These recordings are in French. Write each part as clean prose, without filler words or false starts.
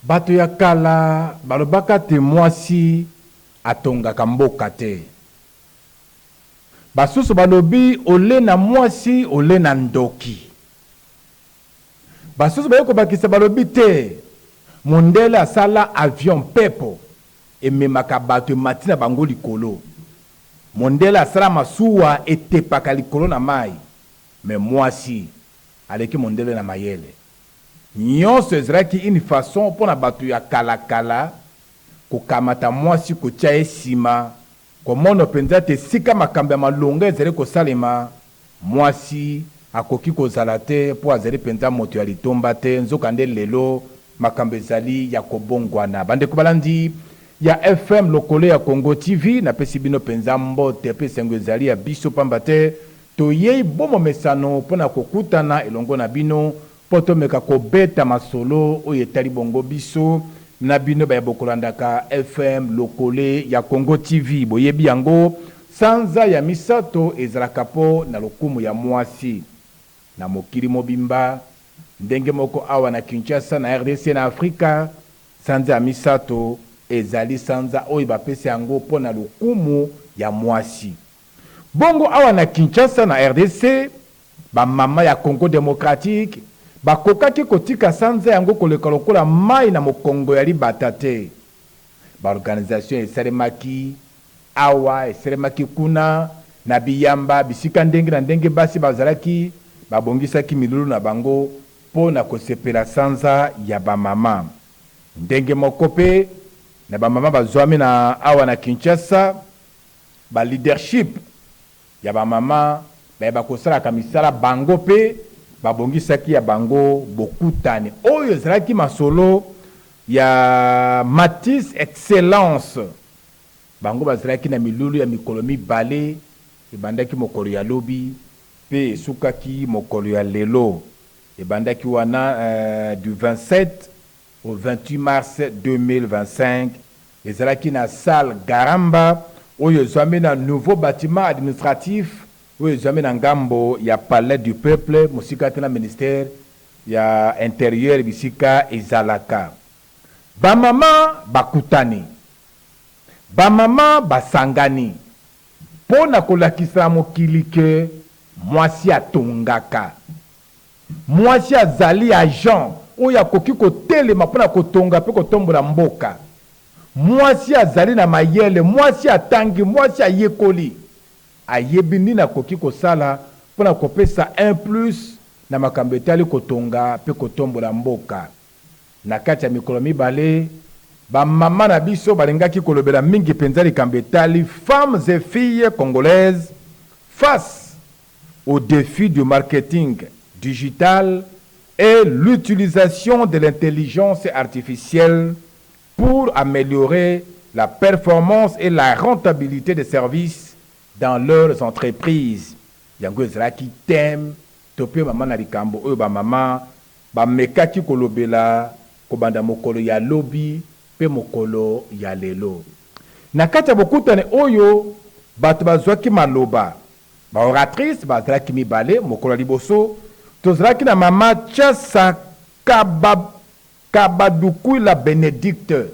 bato ya kala balobaka te mwasi atongaka mboka te. Basusu balobi ole na mwasi ole na ndoki. Basusu bayoko bakisa balobi te mondele asala avion pepo ememaka bato matina bango likolo. Mondele asala masuwa etepaka likolo na mai. Me mwasi aleki mondele na mayele. Nyonso ezalaki une façon mpona bato ya kala kokamata mwasi kotia ye nsima komona mpenza te sika makambo ya malonga ezali kosalema mwasi akoki kozala te mpo azali mpenza moto ya litomba te. Nzokande lelo makambo ezali ya kobongwana. Bandeko balandi ya FM lokolo ya Congo TV napesi bino mpenza mbote mpe esengo ezali ya biso pamba te toyei bomo mesano mpona kokutana elongo na bino mpo tomeka kobeta masolo oyo etali bongo biso na bino baya bokolandaka FM lokole ya Congo TV. Boyebi yango sanza ya misato ezalaka po na lokumu ya mwasi na mokili mobimba ndenge moko awa na Kinshasa na RDC na Afrika. Sanza ya misato ezali sanza oyo bapesi yango po na lokumu ya mwasi. Bongo awa na Kinshasa na RDC ba mama ya Congo Démocratique bakokaki kotika sanza yango koleka lokola mai na mokongo ya libata te. Ba organisation esalemaki awa esalemaki kuna na biyamba bisika ndenge na ndenge basi bazalaki babongisaki milulu na bango po na kosepela sanza ya ba mama. Ndenge moko pe na ba mama bazwami na awa na Kinshasa ba leadership ya ba mama ba kosala kamisala bango pe babongisaki ya bango bokutani oyo ezalaki masolo ya Matisse Excellence. Bango bazalaki na milulu ya mikolo mibale ebandaki mokolo ya lobi pe esukaki mokolo ya lelo. Ebandaki wana du 27 au 28 mars 2025 ezalaki na salle Garamba oyo ezwami na nouveau bâtiment administratif oyo ezwami na ngambo ya palais du peuple musika te na ministère ya intérieur bisika ezalaka. Bamama bakutani, bamama basangani mpo na kolakisa mokili ke mwasi atongaka. Mwasi azali agent oyo akoki kotelema mpo na kotonga mpe kotombola mboka. Mwasi azali na mayele, mwasi atangi, mwasi ayekoli ayebi nini akoki kosala mpo na kopesa 1+ na makambo etali kotonga mpe kotombola mboka. Na kati ya mikolo mibale bamama na biso balingaki kolobela mingi mpenza likambo etali femmes et filles congolaises face au défi du marketing digital et l'utilisation de l'intelligence artificielle pour améliorer la performance et la rentabilité des services dans leurs entreprises. Yango ezalaki thème tope mama na likambo oyo ba mama ba mekaki kolobela kobanda mokolo ya lobi pe mokolo ya lelo. Na kati ya bokutane oyo bato bazwaki maloba ba oratrice bazalaki mibale mokolo ya liboso tozalaki na mama Chasa Kabadukuila Benedicte.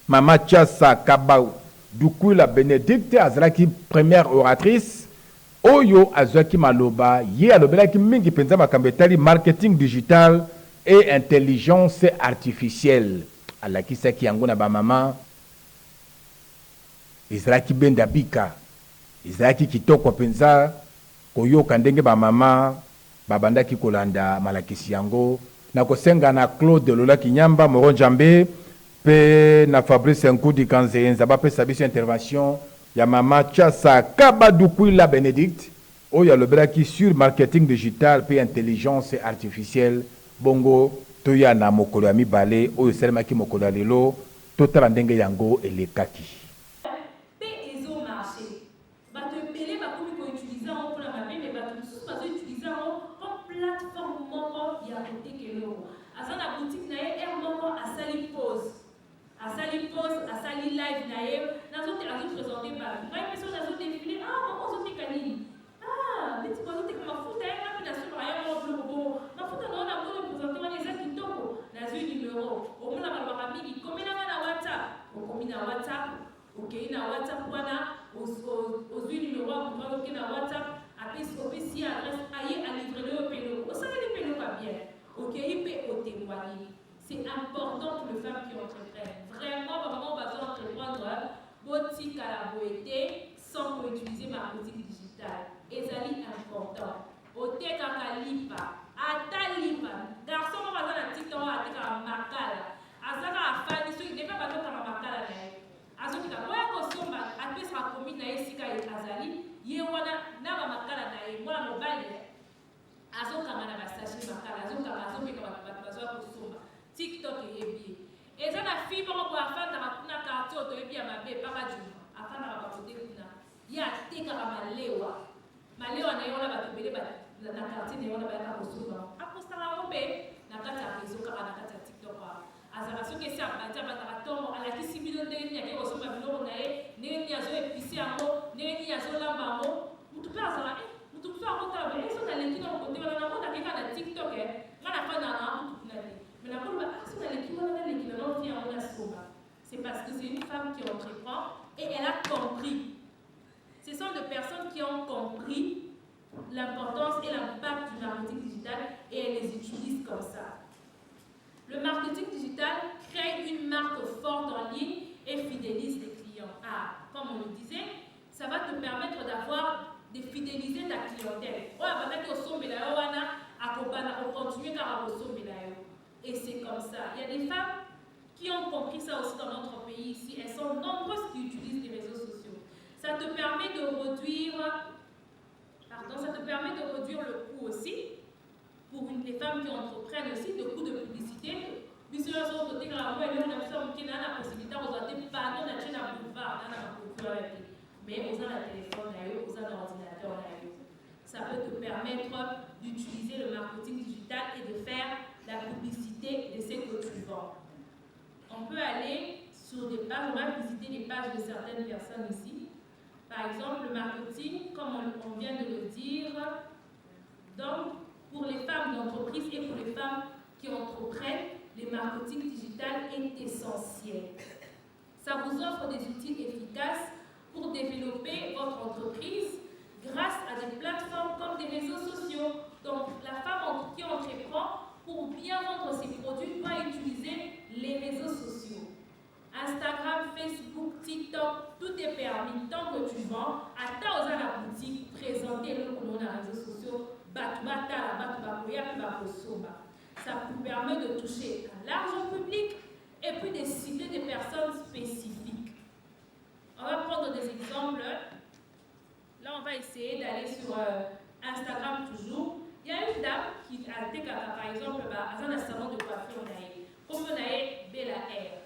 Mama Chasa Kabadukuila Benedicte azalaki première oratrice oyo azwaki maloba ye alobelaki mingi penza makambo etali marketing digital et intelligence artificielle. Alakisaki yango na ba mama ezalaki benda bika ezalaki kitoko penza koyoka ndenge ba mama babandaki kolanda malakisi yango na kosenga na Claude Lola Kinyamba Moro Njambe pe na Fabrice Nkudi Kanzenza bapesa biso intervention ya mama Chasa Kabadukuila Benedict oyo alobelaki sur marketing digital pe intelligence artificielle. Bongo toya na mokolo ya mibale oyo esalemaki mokolo ya lelo totala ndenge yango elekaki. Asali live na ye nazote azopresente ba mai peso nazote défiler maman ozotika nini neti bazotika mafuta ye ngapi na solo ya mo bloko mafuta naona mo presente wana eza kitoko nazwi numéro mingi komela na WhatsApp okomi na WhatsApp okei na WhatsApp wana ozwi numéro ya moto oke na WhatsApp opesi adresse aye alivrele yo mpe eloko osaleli mpe eloko ya bien okei mpe otémoigner. C'est important pour les femmes qui entreprennent. Vraiment, maman, on va entreprendre boutique à la beauté sans pour utiliser ma boutique digitale. Et ça est important. Au thé kakalipa, ata lipa. Garçon, on va dans la petite temps à tika makala. Azaka a fait des trucs, n'est pas bateau comme makala nae. Azotika, moi kosomba, après ça commis nae sika et azali, yewana na ba makala nae, moi mobile. Azoka na ba sachet makala, azoka azopeka ba bazo kosomba. TikTok est bien. Et ça, la fille, pour avoir fait un quartier, tu es bien, ma belle, pas du tout. Afin d'avoir côté, il y a des cas à Maléwa. Maléwa, on a battu le quartier, on a battu le souvent. Après ça, on a fait la carte à réseau, car on a carte à TikTok. Azaraso que c'est à battre à tomber à la qui s'imite de l'ennemi, qui est au sommet de l'eau, n'est-ce pas épicé à mot, n'est-ce pas lamba à mot. Vous pouvez avoir, vous pouvez avoir, et ça, on a les qui ont côté, on a quelqu'un à TikTok, on a pas d'argent, tout le monde. Mais la première c'est parce que c'est une femme qui entreprend et elle a compris. Ce sont des personnes qui ont compris l'importance et l'impact du marketing digital et elles les utilisent comme ça. Le marketing digital crée une marque forte en ligne et fidélise les clients. Ah, comme on le disait, ça va te permettre de fidéliser ta clientèle. Et c'est comme ça. Il y a des femmes qui ont compris ça aussi dans notre pays ici. Elles sont nombreuses qui utilisent les réseaux sociaux. Ça te permet de réduire, le coût aussi pour les femmes qui entreprennent aussi, le coût de publicité. Puisque là, sur le côté, on a la possibilité de pardon la chaîne à boulevard, mais aux un téléphone, aux un ordinateur. Ça peut te permettre d'utiliser le marketing digital et de faire la publicité de ce que tu vends. On peut aller sur des pages, on va visiter les pages de certaines personnes ici. Par exemple, le marketing, comme on vient de le dire, donc pour les femmes d'entreprise et pour les femmes qui entreprennent, le marketing digital est essentiel. Ça vous offre des outils efficaces pour développer votre entreprise grâce à des plateformes comme des réseaux sociaux. Donc, la femme qui entreprend, pour bien vendre ses produits, doit utiliser les réseaux sociaux. Instagram, Facebook, TikTok, tout est permis. Tant que tu vends, attends à la boutique, présenter-le pour nos réseaux sociaux, ça vous permet de toucher un large public et puis de cibler des personnes spécifiques. On va prendre des exemples. Là, on va essayer d'aller sur Instagram toujours. Il y a une dame qui a été, par exemple, dans un salon de coiffure, comme on a Bella Air.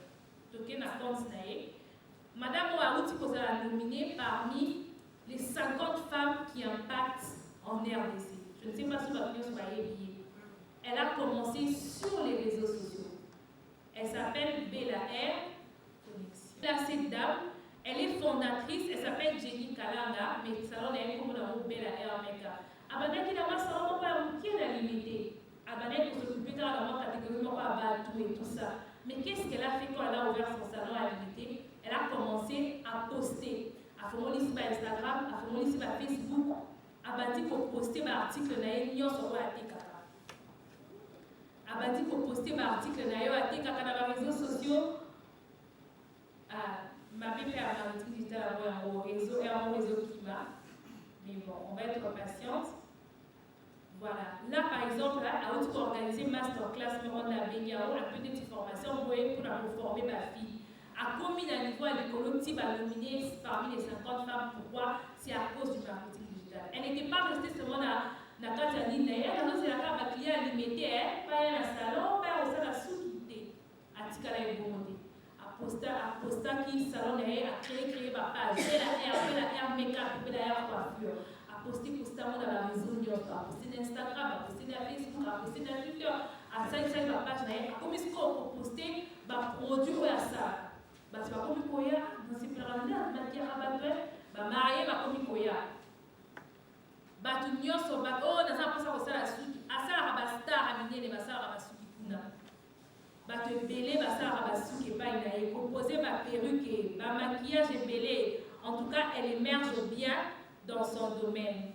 Madame Ouarouti a nominé parmi les 50 femmes qui impactent en RDC. Je ne sais pas si vous avez soyez. Elle a commencé sur les réseaux sociaux. Elle s'appelle Bella Air. Là, cette dame, elle est fondatrice, elle s'appelle Jenny Kalanga, mais salon est comme on Bella Air Meka. Abandonné qui a salon qui est limité. Abandonné pour s'occuper de la catégorie tout et tout ça. Mais qu'est-ce qu'elle a fait quand elle a ouvert son salon à limité? Elle a commencé à poster. À faire mon liste sur Instagram, à faire mon liste sur Facebook, à bâtir pour poster un article sur la TKK. À bâtir pour poster un article sur la TKK dans les réseaux sociaux. Ma bébé a marketing digital un réseau qui va. Mais bon, on va être patiente. Voilà. Là, par exemple, à où tu organiser masterclass, mais on a Béniao, la petite formation pour former ma fille. À combien de niveau à l'école, tu vas nominer parmi les 50 femmes. Pourquoi? C'est à cause du marketing digital. Elle n'était pas restée seulement dans la Catarine. Elle a aussi la carte client limitée, pas un salon, pas au salon sous-quitté. À Tikala et Bomodé. À posta qui salon a créé ma page. Elle a make-up, elle a coiffure. À poster constamment dans la réseau, à poster dans Instagram, à poster dans Facebook, à poster dans Twitter, à ça, ma page. À comme est-ce qu'on peut poster, produit à ça. Tu vas comme Koya, dans ces pyramides, tu vas marier, tu vas comme Koya. Tu vas oh, on a ça pour ça, la suite. À ça, la star, à miner les massas, à la suite. bato ebele basalaka basuki epai na ye proposer baperruque bamaquillage ebele. En tout cas, elle émerge bien dans son domaine.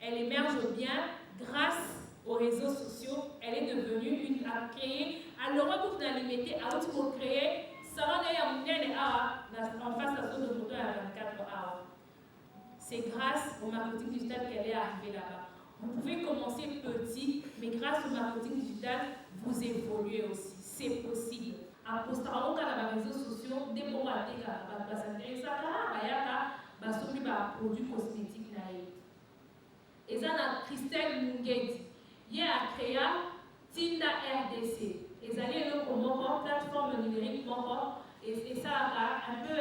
Elle émerge bien grâce aux réseaux sociaux. Elle est devenue à créer, à l'Europe pour l'alimenter, à autre pour créer, ça va en face à de moto à 24 heures. C'est grâce au marketing digital qu'elle est arrivée là-bas. Vous pouvez commencer petit, mais grâce au marketing digital, vous évoluez aussi. C'est possible. À poster dans les réseaux sociaux, des bons articles, produits cosmétiques. Et ça, Christelle Mungedi, il a créé Tinda RDC. Ils allaient une plateforme numérique, et ça a un peu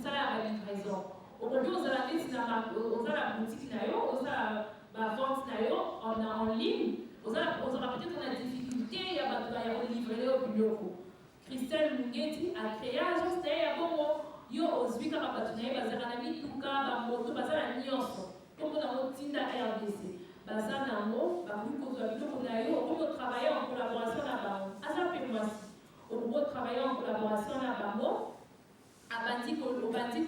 ça a la livraison. Aujourd'hui, on a la boutique, on a la vente en ligne, on a peut-être la difficulté, il y a livrer au bureau. Christelle Mungedi a créé un agence d'ailleurs, yo ozwika babatuna bazaka na mituka bamoto bazala nyonso comme dans Tinda RDC bazana nango bakoki kozwa biloko na yo okoki travailler en collaboration na bango aza mpe mwasi okoki travailler en collaboration na bango obandi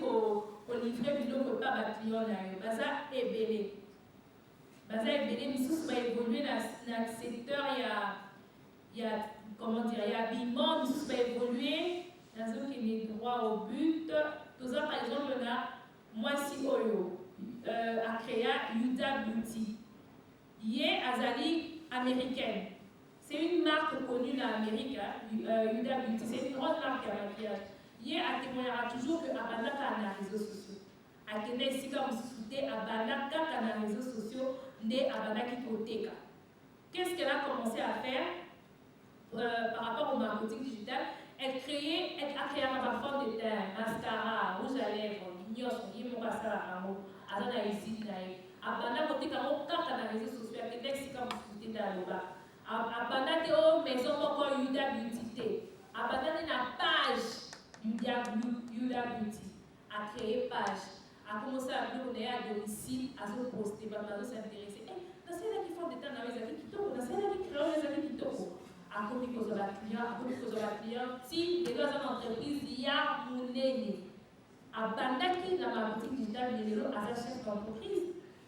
kolivre biloko epa baclient na yo baza ebele misusu baévolue na secteur ya comment dire, il y a habillement, nous va évoluer dans ce qui est droit au but. Tout ça, par exemple, là, moi, si Oyo a créé Yuda Beauty. Yé Azali américaine. C'est une marque connue en Amérique, Yuda Beauty. C'est une grande marque à maquillage. Yé a témoignera toujours que Abanaka a les réseaux sociaux. A Kenya ici, comme vous souhaitez, Abanaka a les réseaux sociaux, né Abanaki Koteka. Qu'est-ce qu'elle a commencé à faire? Par rapport au marketing digital, elle a créé un parfum de teint, mascara, rouge à lèvres, mignon, mon mascara, azana ici, abanda côté comme quand les réseaux sociaux, qui est comme vous dites à l'oba, abanda te maison encore Yuda Beauty, abanda une page Yuda Beauty, a créé page, a commencé à donner à domicile, à se poster, à s'intéresser. Dans celle qui font des temps dans les avis qui tombent, dans celle qui créent les avis qui tombent. À cause de la client, si les deux entreprises, il y a mon aîné. À Bandaki, dans ma boutique digitale, il y a un chef d'entreprise,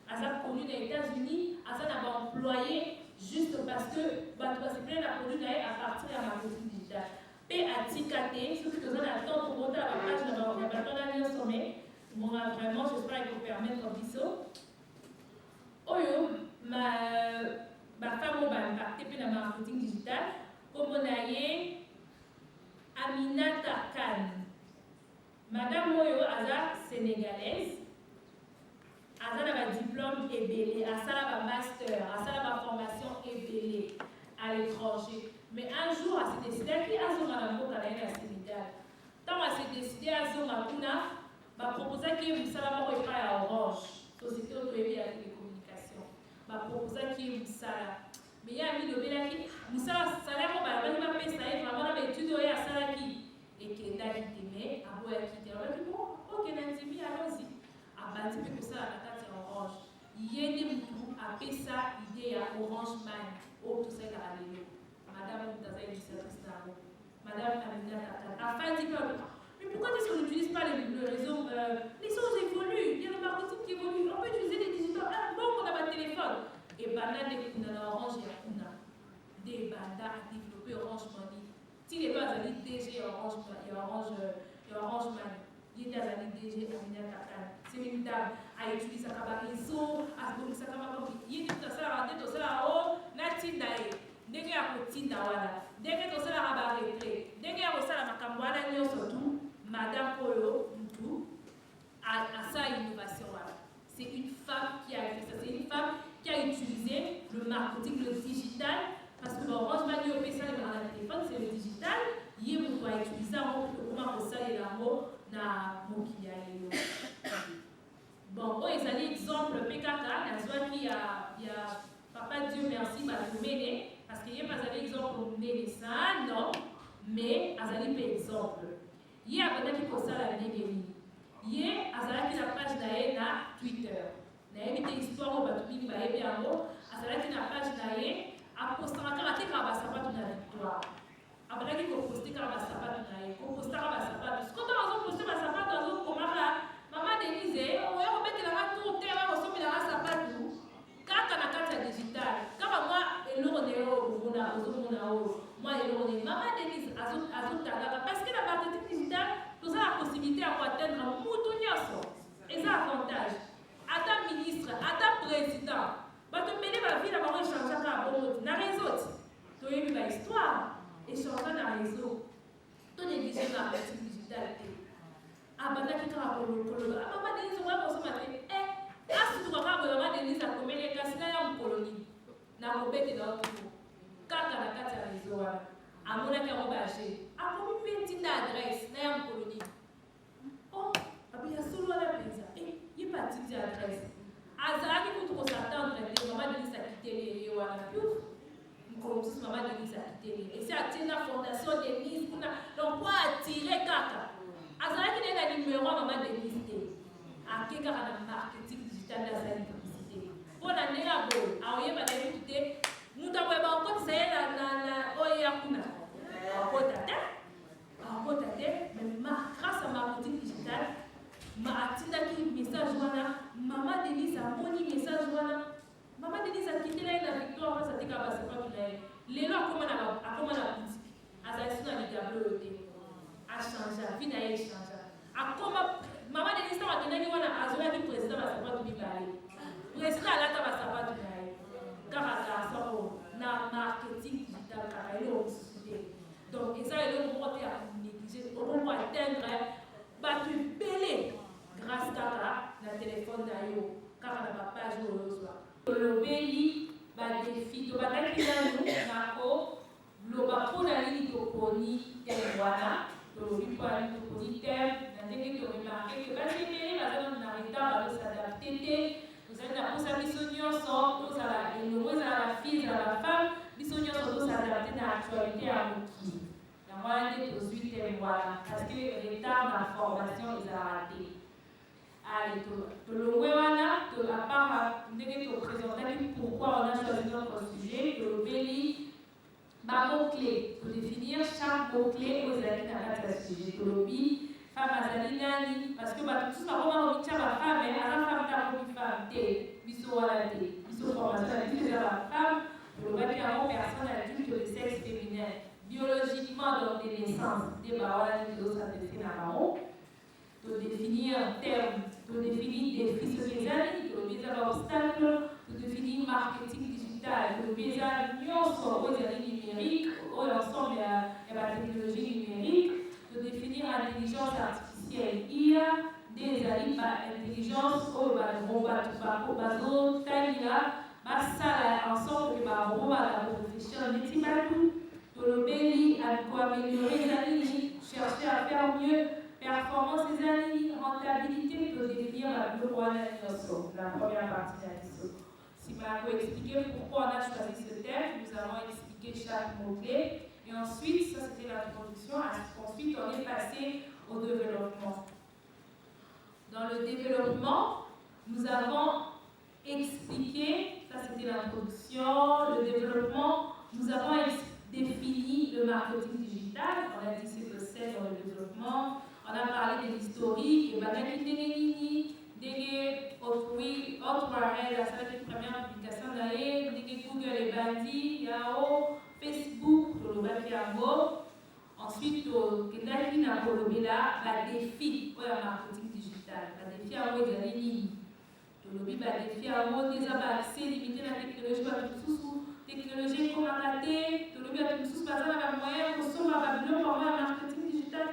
à ça connu dans les États-Unis, à ça n'a pas employé juste parce que c'est plein de produits à partir de ma boutique digitale. P à TKT, ceux qui ont attendre pour monter à la page de ma boutique au sommet, vraiment, j'espère qu'il vous permettre un bisou. Oyo, ma femme va impacter dans le marketing digital, comme on a eu Aminata Khan. Madame Moyo, Aza sénégalaise, Aza a un diplôme ébélé, Aza a un master, Aza a une formation ébélée à l'étranger. Mais un jour, elle s'est décidée à Azo Madame Moyo à Sénégal. Tant elle s'est décidée à Azo Makuna, elle a proposé que Moussala Moyo ait à Orange, Société Autorité à la télécommunication. Elle a proposé que Moussala. Mais il y a mis le Bélaki, Moussala, salaire, on va pas payer ça, vraiment, mais tu dois y aller à Salaki. Et qui est d'aller t'aimer, à boire quitter. On va dire, bon, ok, Nantibi, allons-y. À bâtir que ça, à la carte orange. Il y a des moutons, à payer ça, idée à Orange Man. Oh, tout ça, il a allé. Madame Moutaza, il service d'argent. Madame Amina Tata. Afin de dire, mais pourquoi est-ce qu'on n'utilise pas le réseau les choses évoluent, il y a le marketing qui évolue. On peut utiliser des digitales. Ah, bon, on a un téléphone. Et Banda, on a Orange et Akuna. Des Banda à développer Orange Money. Si les deux ont dit DG Orange Man, il y a des DG Amina Tata. C'est une dame à utiliser sa réseau, à se donner sa caméra. Il y a tout ça, tout ça, oh, Natindae. Dès qu'il y a un petit nawala, dès qu'il y a tout ça, la rabarré, dès qu'il y a tout ça, la macamboala, surtout, Madame Polo, tout, à sa innovation. C'est une femme qui a fait ça. C'est une femme qui a utilisé le marketing, le digital. Parce que Orange Money au ça dans le téléphone, c'est le digital. Il y a pour utiliser comment ça et l'amour na mokia. Bon, ils ont l'exemple PKK, la zone qui a Papa Dieu merci, bah vous m'aidez parce qu'il y a pas exemple pour mener ça, non, mais azali par exemple. Il y a un qui pose ça la négérie. Il y a azali qui la page d'ailleurs na Twitter. D'ailleurs, il y a une histoire où Batumi va y aller en haut. Azali qui la page d'ailleurs. apostaka kaka te kaka basapatu na victoire abandaki koposte kaka basapatu na ye kopostaka basapatu sikoto azoposte basapatu azokomaka mama Denise oya kobetelanga tour te oya kosombelanga sapatu kaka na kati ya digital kaka mwa eloko na yo ozomona oyo mwa eloko na ye mama Denise azotangaka parce que na marketing digital toza la possibilité ya koatteindre mutu nyonso eza avantage ata ministre ata président bato mbele bavile bango échangeaka bongo na réseau ti toyebi bahistoire échange na réseau to néglige marketing digital te abandaki kaka kolokoloba mama Denise oya kosoma te asutuka kaka boye mama Denise akomeli kasi na ya mokoloni na kobetela otuko kaka na kati ya réseau wana amonaki yango baage akomi mpe ntinda adresse na ya mokoloni abiya solo wana mpenza ye patindi adresse azalaki kutu kosatendre te mama Denise akiteli ye wana puf mokolo mosusu mama Denise akiteli esi atie na fondation Denise kuna donc po atire kaka azalaki naye na numero ya mama Denise te ake kaka na marketing digital nde azali publicité mpo na ndenge ya boye aoyeba na ye kutu te mutu aboye bakotisa ye na oyo ya kuna akota te mais grâce à marketing digital atindaki message wana mama Denise amoni message wana mama Denise akitela ye na victoire mpasi atika basapatu na ye lelo akoma na boutique azali sino na ligablo oyo te achange vi na ye echange akoma mama Denise ntango akendaki wana azoyaki président basapatu mibale président alata basapatu na ye kaka garçon na marketing digital kaka eloko mosusu te donc eza eloko moko te ya néglige okoko atteindre bato ebele grâce kaka na telefone na yo kaka na bapage oyo ozwa tolobeli badefi tobandaki nanu nako loba mpona nini toponi teme wana tolobi mpona nini toponi teme na ndenge toremarke ke basepele baza na retard bazosadapte te tozali na posa biso nyonso tozala elongo ezala bafille ezala bafemme biso nyonso tosadapte na actualité ya mokili yango wana nde tozwi teme wana parce que retard na formation ezalaka te allez, tolongwe wana apart ndenge topresentaki pourquoi on a choisi notre sujet tolobeli bamot-clé todéfinir chaque mot-clé oyo ezalaki na kati ya sujet tolobi femme azali nani parce que bato mosusu bakoma komitya bafemme aza femme te akomi femme te biso wana te biso formation ya biso eza bafemme tolobaki yango personne adulte de sexe féminin biologiquement donc de naissance nde bawana nde tozosantese na bango de définir un terme, de définir des défis sociaux, de définir obstacles, de définir marketing digital, de définir numérique, l'ensemble de la technologie numérique, de définir l'intelligence artificielle, IA, des intelligence, ensemble de la profession, de améliorer, chercher à faire mieux. Performance des années, rentabilité, de définir la première partie de la question. Si Marco expliquer pourquoi on a choisi ce thème, nous allons expliquer chaque mot-clé. Et ensuite, ça c'était l'introduction. Ensuite, on est passé au développement. Dans le développement, nous avons expliqué, ça c'était l'introduction, le développement, nous avons défini le marketing digital. On a dit ce que c'est dans le développement. On a parlé de l'historique, et Banaki Dege offrir autre arrêt, la première publication d'ailleurs, Dege Google et Bandi, Yahoo, Facebook, Tolobaki Yango. Ensuite, Kendaki Nakolobela, la défi pour le marketing digital. La défi à moi, il y a des lignes. Tolobi, la défi à moi, des accès limité la technologie, technologie comme à la tête, Tolobi, à tout sous par exemple, la moyenne, pour sauver la blog, pour le marketing digital.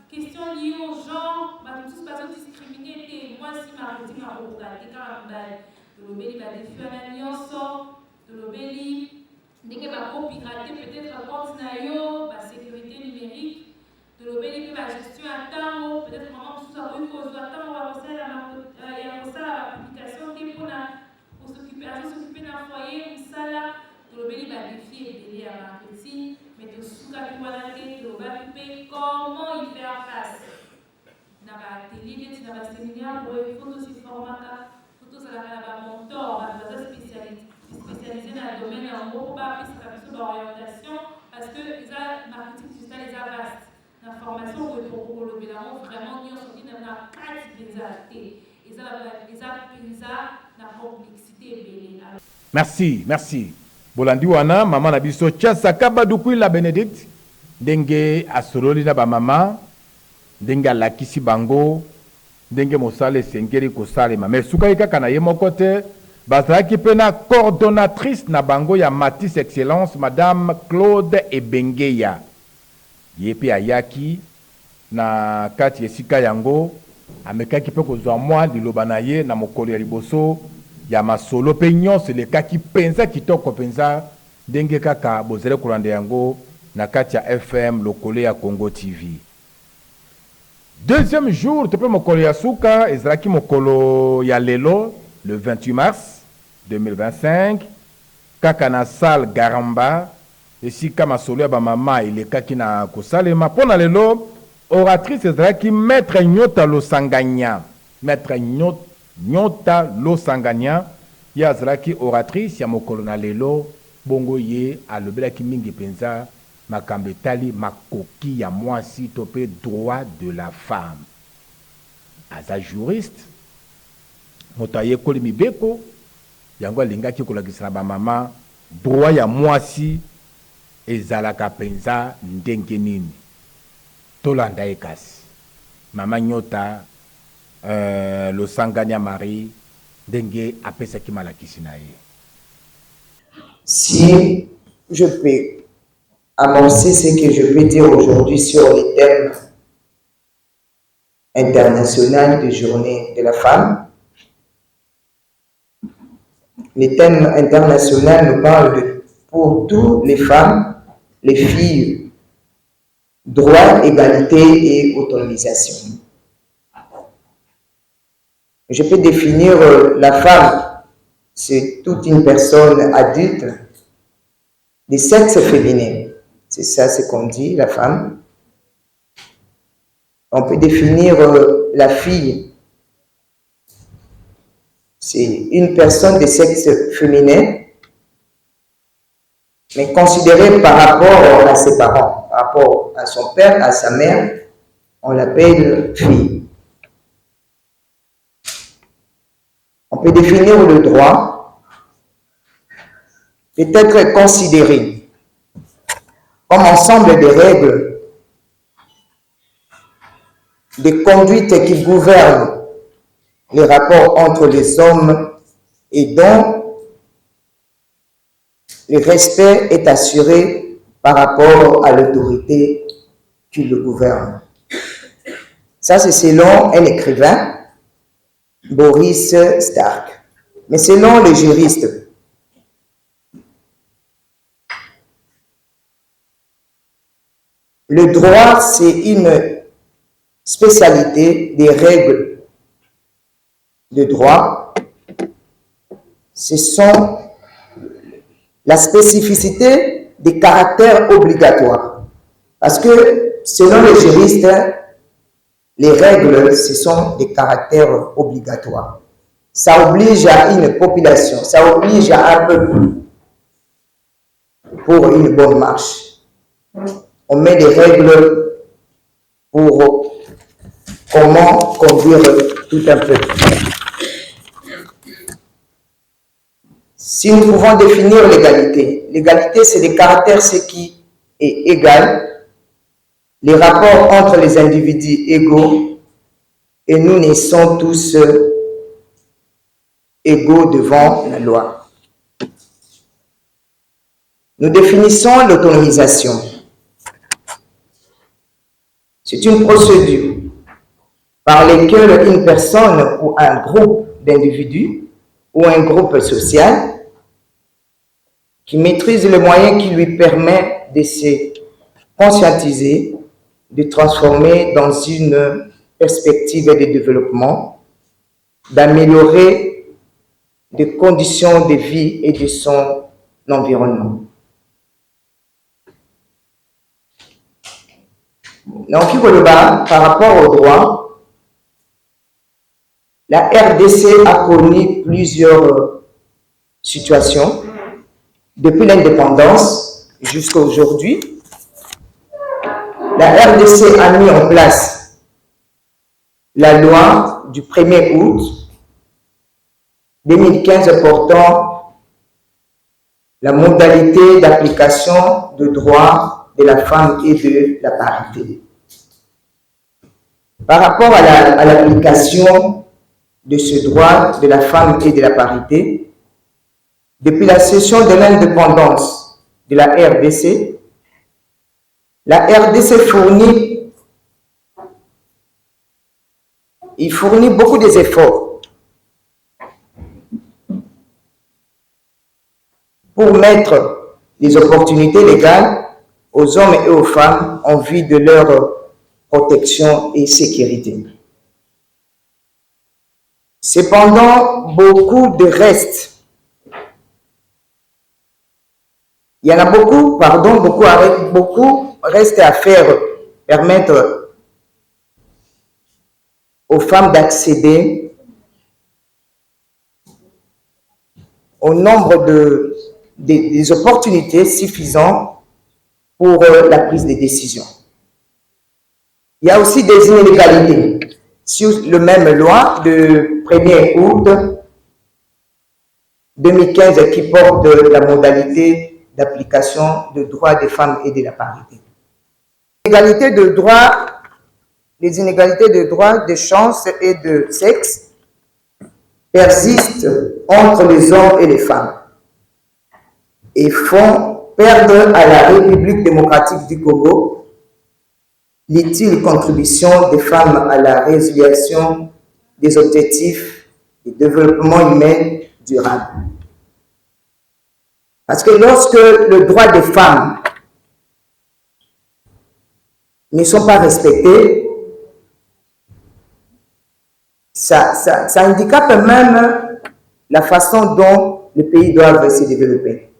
Question liée au genre, tout ce qui est discriminé, moi si marketing a regardé car de l'obéli va défier un alliance, de l'obéli, dès que va pirater peut-être un compte naïo, sécurité numérique, de l'obéli va gestion à temps, peut-être maman sous sa rue cause à temps, on va passer la publication pour s'occuper d'un foyer, ou ça là, de l'obéli va défier et délai à marketing. Mais de souka kuanate de occupé comment y faire face. N'a pas atelier, n'a pas séminaire pour les photos si formata, photos à la mentor, à la spécialité spécialisés dans le domaine en gros, pas plus d'orientation, parce que les marketing digital, les vastes. La formation pour le bilan, vraiment, nous sommes dans la qualité des la complexité. Merci, merci. Bolandi wana, maman na biso, tia sakaba dukui la Bénédicte, denge asoroli na ba mama, denge alakisi bango, denge mosale sengeri kosale ma. Mais suka ika kana ye mokote, bazaki pena coordonnatrice na bango ya Matisse Excellence, Madame Claude Ebengeya. Yepi ayaki na kati esika yango, amekaki pe kozwa mwa liloba na ye na mokolo ya liboso ya masolo pe nyonso lekaki penza kitoko penza ndenge kaka bozele kolanda yango na kati ya FM lokolo ya Congo TV. Deuxième jour tope mokolo ya suka ezalaki mokolo ya lelo le 28 mars 2025 kaka na salle Garamba esika masolo ya bamama elekaki na kosalema mpona lelo oratrice ezalaki maître Nyota Losanganya. Maître Nyota Losanganya ya azalaki oratrice ya mokolo na lelo bongo ye alobelaki mingi penza makambo etali makoki ya mwasi to pe droit de la femme. Aza juriste moto ayekoli mibeko yango alingaki kolakisa na bamama droit ya mwasi ezalaka penza ndenge nini. Tolanda ekasi mama Nyota Losanganya Marie ndenge apesaki malakisi na ye. Si je peux amorcer ce que je peux dire aujourd'hui sur les thèmes internationaux de journée de la femme, les thèmes internationaux nous parlent de pour toutes les femmes, les filles, droit, égalité et autonomisation. Je peux définir la femme, c'est toute une personne adulte de sexe féminin. C'est ça ce qu'on dit, la femme. On peut définir la fille, c'est une personne de sexe féminin, mais considérée par rapport à ses parents, par rapport à son père, à sa mère, on l'appelle fille. On peut définir le droit, peut-être considéré comme ensemble de règles, de conduites qui gouvernent les rapports entre les hommes et dont le respect est assuré par rapport à l'autorité qui le gouverne. Ça, c'est selon un écrivain, Boris Stark. Mais selon les juristes, le droit, c'est une spécialité des règles de droit. Ce sont la spécificité des caractères obligatoires. Parce que selon les juristes, les règles, ce sont des caractères obligatoires. Ça oblige à une population, ça oblige à un peuple pour une bonne marche. On met des règles pour comment conduire tout un peuple. Si nous pouvons définir l'égalité, l'égalité c'est des caractères, ce qui est égal, les rapports entre les individus égaux, et nous naissons tous égaux devant la loi. Nous définissons l'autonomisation. C'est une procédure par laquelle une personne ou un groupe d'individus ou un groupe social qui maîtrise le moyen qui lui permet de se conscientiser, de transformer dans une perspective de développement, d'améliorer les conditions de vie et de son environnement. Donc, par rapport au droit, la RDC a connu plusieurs situations depuis l'indépendance jusqu'à aujourd'hui, la RDC a mis en place la loi du 1er août 2015 portant la modalité d'application de droit de la femme et de la parité. Par rapport à l'application de ce droit de la femme et de la parité, depuis la cession de l'indépendance de la RDC fournit beaucoup d'efforts pour mettre les opportunités légales aux hommes et aux femmes en vue de leur protection et sécurité. Cependant, beaucoup reste à faire, permettre aux femmes d'accéder au nombre des opportunités suffisantes pour la prise de décision. Il y a aussi des inégalités. Sur la même loi de 1er août 2015 qui porte la modalité d'application de droits des femmes et de la parité. Les inégalités de droits, de chance et de sexe persistent entre les hommes et les femmes et font perdre à la République démocratique du Congo l'utile contribution des femmes à la résolution des objectifs de développement humain durable. Parce que lorsque les droits des femmes ne sont pas respectés, ça handicape même la façon dont les pays doivent se développer.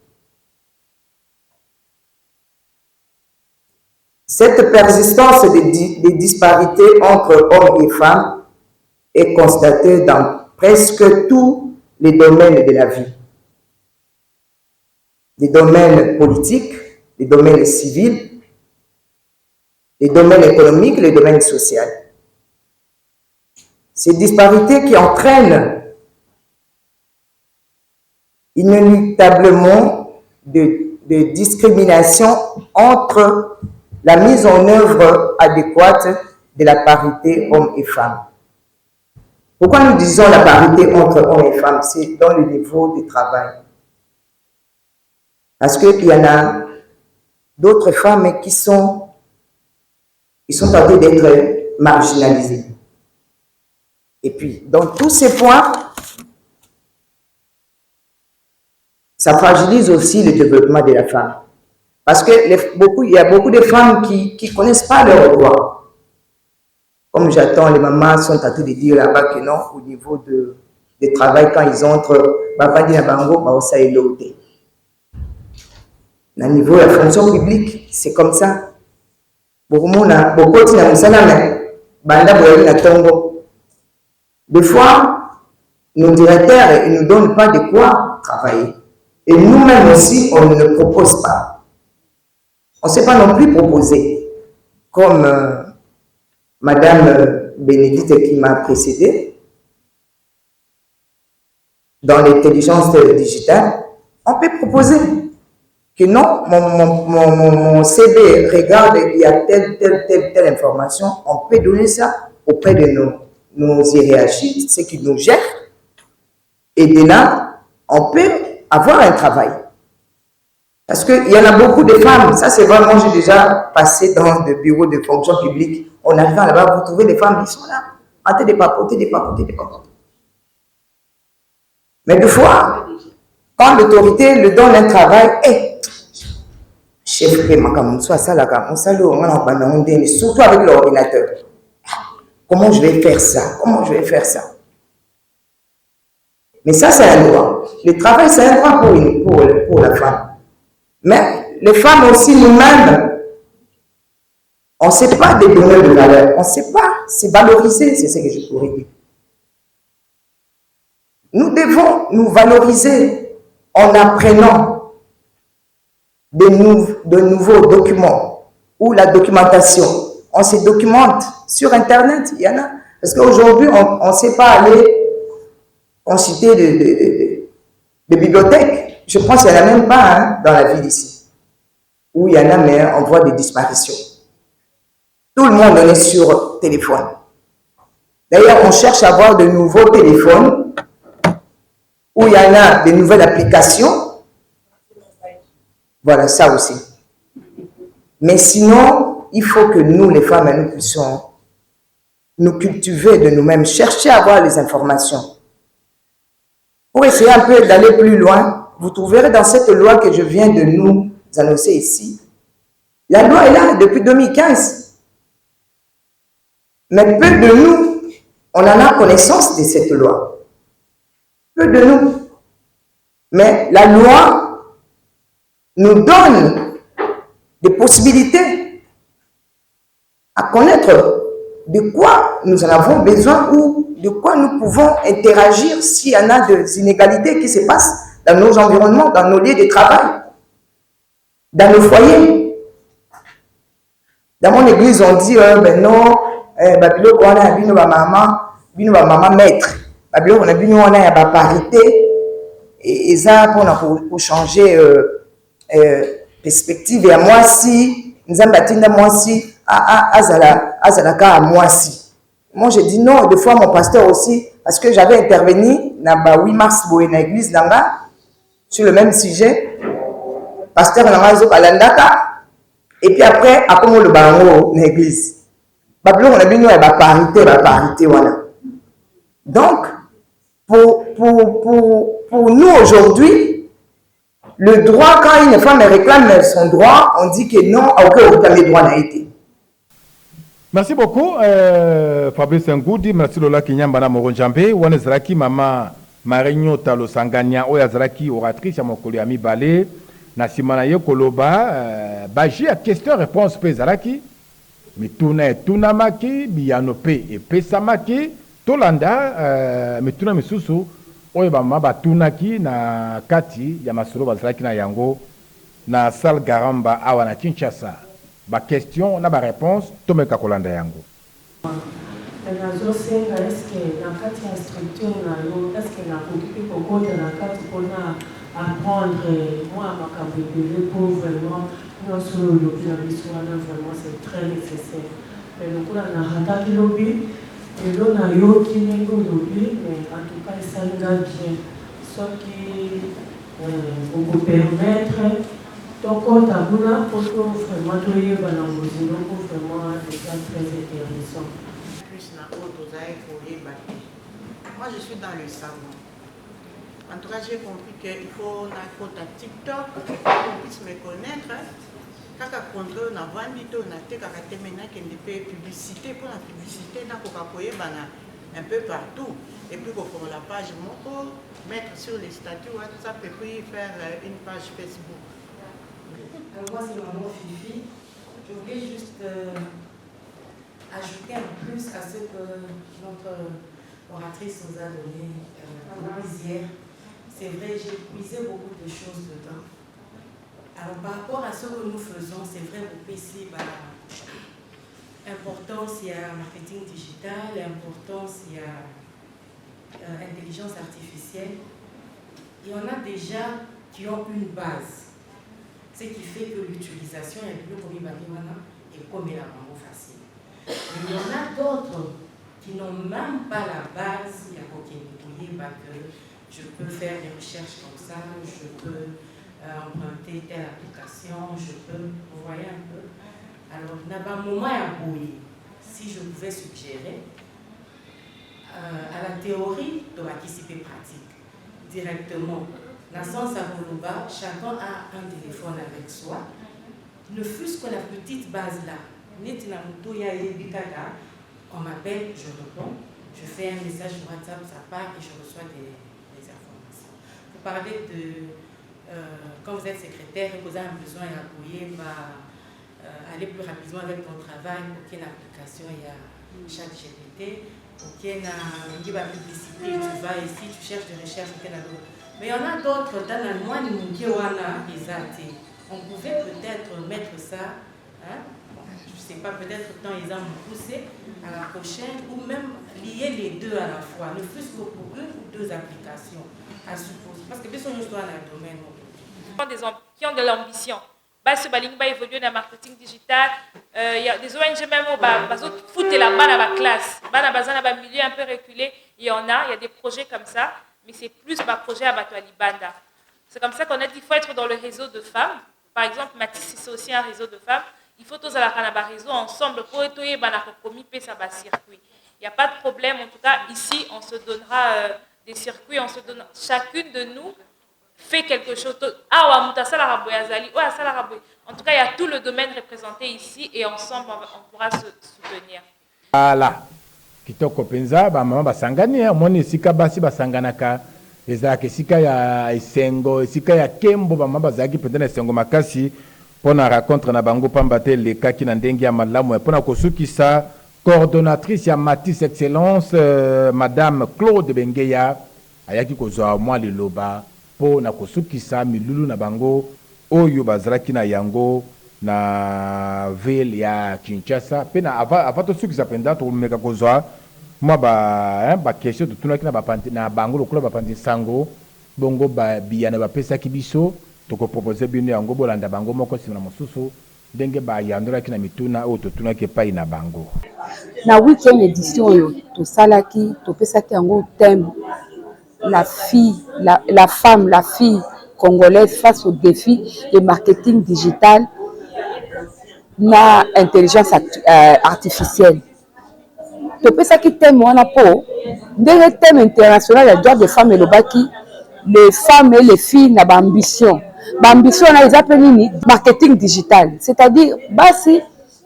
Cette persistance des disparités entre hommes et femmes est constatée dans presque tous les domaines de la vie. Les domaines politiques, les domaines civils, les domaines économiques, les domaines sociaux. Ces disparités qui entraînent inéluctablement de discrimination entre la mise en œuvre adéquate de la parité hommes et femmes. Pourquoi nous disons la parité entre hommes et femmes? C'est dans le niveau du travail. Parce qu'il y en a d'autres femmes qui sont tentées d'être marginalisées. Et puis, dans tous ces points, ça fragilise aussi le développement de la femme. Parce qu'il y a beaucoup de femmes qui ne connaissent pas leurs droits. Comme j'attends, les mamans sont tentées de dire là-bas que non, au niveau de travail, quand ils entrent, au niveau de la fonction publique, c'est comme ça. Des fois, nos directeurs ne nous donnent pas de quoi travailler. Et nous-mêmes aussi, on ne propose pas. On ne sait pas non plus proposer. Comme Madame Bénédicte qui m'a précédé, dans l'intelligence digitale, on peut proposer que non, mon CV, regarde, il y a telle information, on peut donner ça auprès de nos hiérarchies, ceux qui nous gèrent, et de là, on peut avoir un travail. Parce qu'il y en a beaucoup de femmes, ça c'est vraiment, j'ai déjà passé dans le bureau de fonction publique, on arrive là-bas, vous trouvez des femmes qui sont là, en train de papoter. Mais des fois, quand l'autorité lui donne un travail, chef, surtout avec l'ordinateur. Comment je vais faire ça? Mais ça, c'est un droit. Le travail, c'est un droit pour la femme. Mais les femmes aussi, nous-mêmes, on ne sait pas des données de valeur. On ne sait pas. C'est valoriser, c'est ce que je pourrais dire. Nous devons nous valoriser en apprenant de nouveaux documents ou la documentation. On se documente sur Internet, il y en a. Parce qu'aujourd'hui, on ne sait pas aller consulter de bibliothèques. Je pense qu'il n'y en a même pas hein, dans la ville ici. Où il y en a, mais on voit des disparitions. Tout le monde est sur téléphone. D'ailleurs, on cherche à avoir de nouveaux téléphones où il y en a de nouvelles applications. Voilà, ça aussi. Mais sinon, il faut que nous, les femmes, nous puissions nous cultiver de nous-mêmes, chercher à avoir les informations. Pour essayer un peu d'aller plus loin, vous trouverez dans cette loi que je viens de nous annoncer ici, la loi est là depuis 2015. Mais peu de nous, on en a connaissance de cette loi. Peu de nous. Mais la loi nous donne des possibilités à connaître de quoi nous en avons besoin ou de quoi nous pouvons interagir s'il y en a des inégalités qui se passent dans nos environnements, dans nos lieux de travail, dans nos foyers. Dans mon église, on dit, ben non, Babylone, on a vu nos mamans maîtres. Babylone, on a la parité. Et ça, pour changer perspective, et à moi si, nous avons bâti moi si, à moi si. Moi, j'ai dit non, des fois, mon pasteur aussi, parce que j'avais intervenu dans 8 mars dans l'église sur le même sujet. Pasteur Namazo Kalandaka. Et puis après, à comment le bango dans l'église. Babylone, on a vu nous la parité, voilà. Donc, pour nous aujourd'hui, le droit, quand une femme réclame son droit, on dit que non, aucun droit n'a été. Merci beaucoup, Fabrice Ngoudi. Merci Lola Kinyambana Moronjambe. Wane Zraki, Mama Marigno Talo Sangania, Oya Zraki, oratrice à Mokoli Ami Balé. Nasimana Koloba, Baji à question-réponse Pezaraki. Mituna et Tunamaki, Biyanope et Pesamaki. Tolanda, Mituna Misusu, Oya Mama Tunaki, na Kati, Yamasuro Bazraki na Yango, na Sal Garamba, Awana Kinshasa. Ba question, na ba réponse, Tomeka Kolanda Yango. Est-ce que dans la structure, est-ce que la politique au cours de la carte qu'on a apprendre, moi, ma catégorie pour vraiment, non seulement le vraiment, c'est très nécessaire. Mais nous, on a un lobby, et l'on a eu qui n'est pas lobby, mais en tout cas, ça nous a bien. Ce qui peut permettre. Donc, on a vraiment pour vraiment trouver vraiment des cas très intéressants. Moi, je suis dans le savon. En tout cas, j'ai compris qu'il faut un compte à TikTok pour qu'on puisse me connaître. Quand on contrôle, on a vendu, on a fait maintenant qu'il y a publicité. Pour la publicité, on a un peu partout. Et puis, pour la page, on peut mettre sur les statuts WhatsApp et puis faire une page Facebook. Moi, c'est Maman Fifi. Je voulais juste ajouter un plus à ce que notre oratrice nous a donné hier. C'est vrai, j'ai puisé beaucoup de choses dedans. Alors, par rapport à ce que nous faisons, c'est vrai, au PC, importance, il y a marketing digital, importance, il y a intelligence artificielle. Il y en a déjà qui ont une base. Ce qui fait que l'utilisation est plus comme et comme la vraiment facile. Mais il y en a d'autres qui n'ont même pas la base. Il y a que je peux faire des recherches comme ça, je peux emprunter telle application, je peux, vous voyez un peu. Alors, il y a un moment à bouillir. Si je pouvais suggérer, à la théorie, de participer pratique, directement. Dans le sens à Goloba, chacun a un téléphone avec soi. Ne fût-ce que la petite base là. On m'appelle, je réponds, je fais un message sur WhatsApp, ça part et je reçois des informations. Vous parlez de, quand vous êtes secrétaire et que vous avez besoin d'appuyer, aller plus rapidement avec ton travail, pour qu'il y ait une application, il y a ChatGPT, pour qu'il y ait une publicité, tu vas ici, tu cherches des recherches, mais il y en a d'autres, dans la loi, ils ont on pouvait peut-être mettre ça, hein, je ne sais pas, peut-être tant ils ont poussé à la prochaine, ou même lier les deux à la fois, ne fût-ce que pour une ou deux applications, à supposer. Parce que besoin nous dans le domaine. Qui ont de l'ambition. Ce baling va évoluer dans le marketing digital. Il y a des ONG même qui foutent là-bas dans la classe. Dans un milieu un peu reculé, il y a des projets comme ça, mais c'est plus un projet à Batuali Banda. C'est comme ça qu'on a dit qu'il faut être dans le réseau de femmes. Par exemple, Matisse, c'est aussi un réseau de femmes. Il faut tous aller à un réseau ensemble pour être commis et ça va circuit. Il n'y a pas de problème. En tout cas, ici, on se donnera des circuits. Chacune de nous fait quelque chose. En tout cas, il y a tout le domaine représenté ici et ensemble, on pourra se soutenir. Voilà. Kitoko penza ba mama basangani moni esika basi basanganaka ezaka esika ya esengo esika ya kembo ba mama bazaki pendana esengo makasi pona rencontre na bango pamba te lekaki na ndenge ya malamu pona kosukisa coordonnatrice ya Matisse Excellence madame Claude Bengeya ayaki kozwa mwa liloba pona kosukisa milulu na bango oyo bazalaki na yango na ville ya Kinshasa pena avato sukisa penda to meka kozwa moi ba question to tunaki na ba panti na bango lokula ba panti sango bongo ba biyana ba pesa kibiso to ko proposer bino yango bolanda bango moko sima na mosusu ndenge ba yandora kina mituna o to tunaki pa ina bango na 8e édition yo to salaki to pesaki yango thème la fille congolaise face au défi de marketing digital na intelligence artificielle. To pesaki thème wana po ndenge thème international ya droit des femmes et le baki les femmes et les filles na ba ambition na les appelini marketing digital, c'est-à-dire basi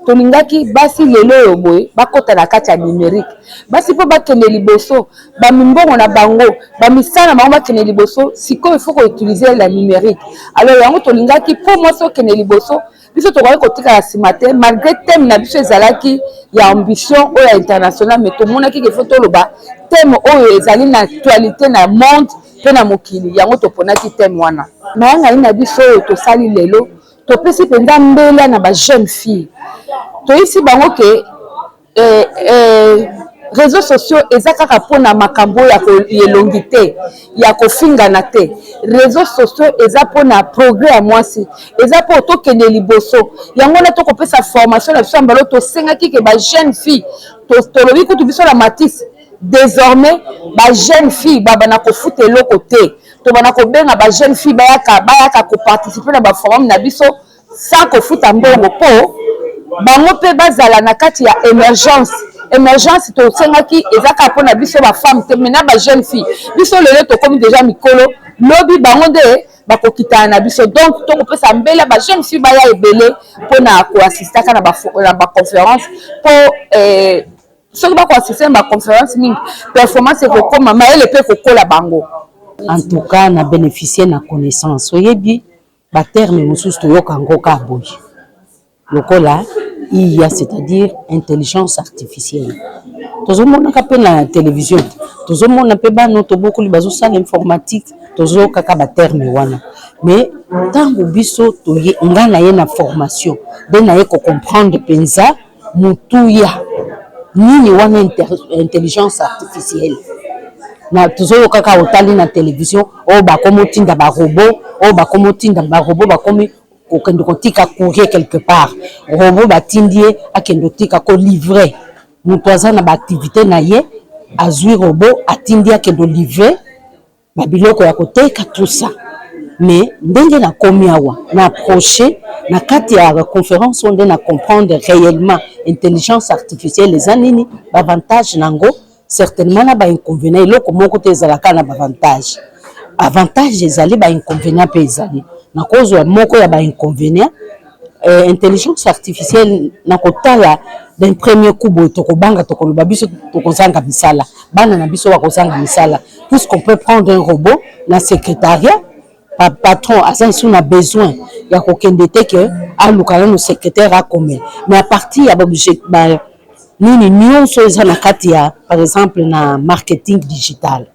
tolingaki basi lelo yo boye bakota na kati ya numérique basi po bakende liboso bamimbongo na bango bamisala bango bakende liboso siko il faut ko utiliser la numérique. Alors yango tolingaki po moi so kende liboso biso tokoki kotika la simate malgré thème na biso ezalaki ya ambition oyo international mais tomonaki ke faut toloba thème oyo ezali na actualité na monde pe na mokili yango toponaki thème wana mayanga ina biso oyo tosali lelo topesi penda mbela na ba jeune fille toyisi bango ke réseaux sociaux eza kaka pona makambo ya elongi te ya kofingana te. Réseaux sociaux eza pona progrès ya mwasi eza po tokende liboso yango na tokopesa formation na biso mbalo tosengaki ke ba jeune fille tolobi kutu biso la Matisse désormais ba jeune fille babana kofuta eloko te to bana ko benga ba jeune fille bayaka ko participer na ba forum na biso sans kofuta mbongo po bango pe bazala na kati ya émergence to sengaki ezaka pona biso ba femme te mena ba jeune fille biso lelo to komi déjà mikolo lobi bango de bakokita na biso donc to kopesa mbela ba jeune fille baya ebele pona ko assistaka na ba conférence po soki bako assister na ba conférence mingi performance ko koma maele pe ko kola bango. En tout cas na bénéficier na connaissance oyebi ba terme mosusu to yokango ka boy lokola IA, c'est-à-dire intelligence artificielle. Tout le monde a la télévision, tout le monde a fait beaucoup de l'informatique, tout le monde a fait des termes. Mais tant que biso toye ngana ye na formation, de na ye ko comprendre penza mutuya nini wana intelligence artificielle. Na toujours kaka otali na télévision, o ba komo tinda ba robot ba komi kokendo kotika courir quelque part robot batindie akendo tika ko livrer mutoza na ba activité na ye azui robot atindi akendo livrer ba biloko ya koteka tout ça mais ndenge na komi awa na approcher na kati ya conférence on na comprendre réellement intelligence artificielle les anini ba avantage nango certainement na ba inconvénient eloko moko te ezalaka na ba avantage ezali ba inconvénient pe ezali na cause ya moko ya ba inconvénient intelligence artificielle na kotala d'un premier coup boy to kobanga to koloba biso to kozanga misala bana na biso wa kozanga misala puisqu'on peut prendre un robot na secrétariat patron asa sous na besoin ya kokende te que alukana no secrétaire a comme mais à partir ya objet ba nini nyonso eza na kati ya par exemple na marketing digital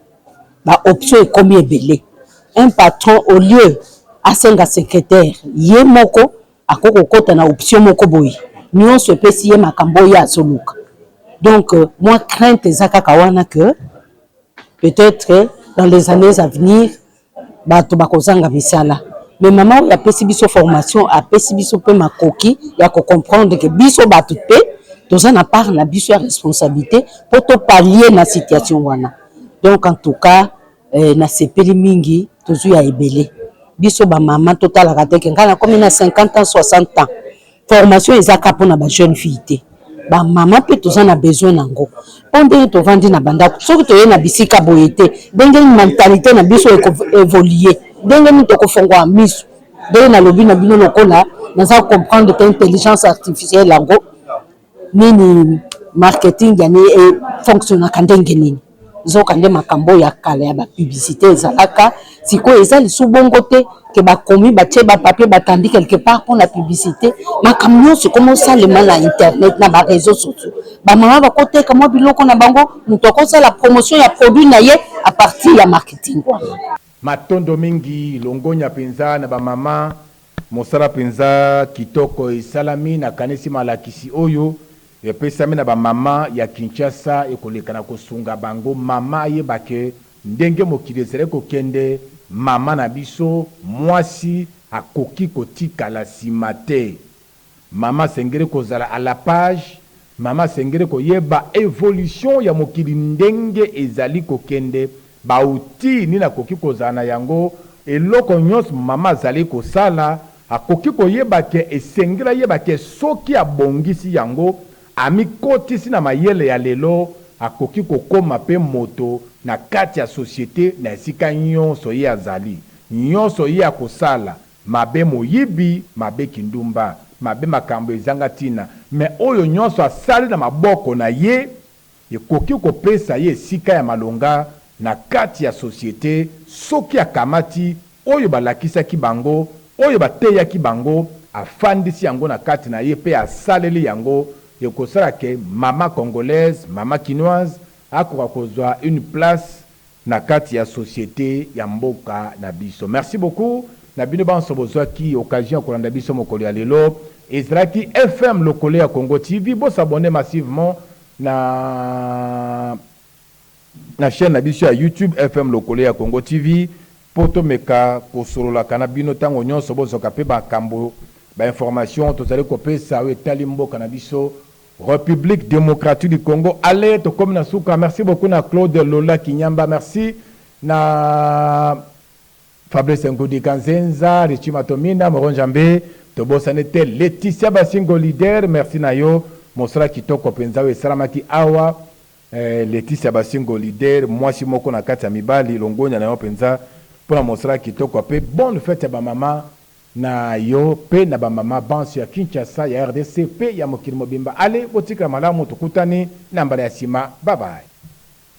ba option est combien belé un patron au lieu asenga secrétaire ye moko akoko kota na option moko boye nyonso epesi ye makambo oyo azoluka. Donc moi crainte eza kaka wana que peut-être dans les années à venir bato bakozanga misala. Mais maman oyo apesi biso formation apesi biso mpe makoki ya comprendre que biso bato pe toza na part na biso ya responsabilité po to pallier na situation wana. Donc en tout cas na sepeli mingi tozu ya ebele biso ba mama totalaka te ngana comme na 50 ans 60 ans formation ezaka pona ba jeune fille te ba mama pe toza na besoin nango ponde to vandi na bandako soki to ye na bisika boye te ndenge mentalité na biso évoluer ndenge ni to kofongwa miso ndenge na lobi na bino lokola naza comprendre que intelligence artificielle lango nini marketing yani et fonctionne ndenge nini zoka nde makambo ya kala ya ba publicité ezalaka siko eza lisubongo te ke bakomi batie ba papier batandi quelque part pour la publicité makambo nyonso comment ça le mal à internet na ba réseaux sociaux ba mama ba koteka mo biloko na bango muto kosa la promotion ya produit na ye à partir ya marketing matondo mingi longonya penza na ba mama mosala penza kitoko esalami na kanisi malakisi oyo epesami na ba mama ya Kinshasa ekoleka na kosunga bango mama yebake ndenge mokili ezali kokende mama na biso mwasi akoki kotikala nsima te mama sengeli kozala à la page mama sengeli koyeba évolution ya mokili ndenge ezali kokende bauti nini akoki kozala na yango eloko nyonso mama azali kosala akoki koyeba ke esengela yeba ke soki abongisi yango amikotisi na mayele ya lelo akoki kokoma pe moto na kati ya société na esika nyonso ye azali nyonso ye akosala mabe moyibi mabe kindumba mabe makambo ezanga tina me oyo nyonso asali na maboko na ye ekoki kopesa ye esika ya malonga na kati ya société soki akamati oyo balakisaki bango oyo bateyaki bango afandisi yango na kati na ye pe asaleli yango ekosala ke mama congolaise mama kinoise akoka kozwa une place na kati ya société ya mboka na biso. Merci beaucoup na bino banso bozwaki occasion kolanda biso mokolo ya lelo ezalaki FM lokole ya Congo TV bo s'abonner massivement na chaîne na biso ya YouTube FM lokole ya Congo TV poto meka kosolola kana bino tango nyonso bozoka pe bakambo ba information tozali kopesa we tali mboka na biso République démocratique du Congo. Allez, to comme na souka. Merci beaucoup na Claude Lola Kinyamba. Merci na Fabrice Ngudi Kanzenza, Richie Matomina, Moron Jambe, Tobo Sanete, Laetitia Basingo Leader. Merci na yo. Mosra Kitoko Penzawe Salamaki Awa, Laetitia Basingo Leader. Moi si moko na kati ya mibali longonya na yo penza pour Mosra Kitoko pe bonne fête ya ba mama. Na yo pe na ba mama bansi ya Kinshasa ya RDC pe ya mokili mobimba. Ale botika malamu tukutani na mbala ya sima. Bye bye.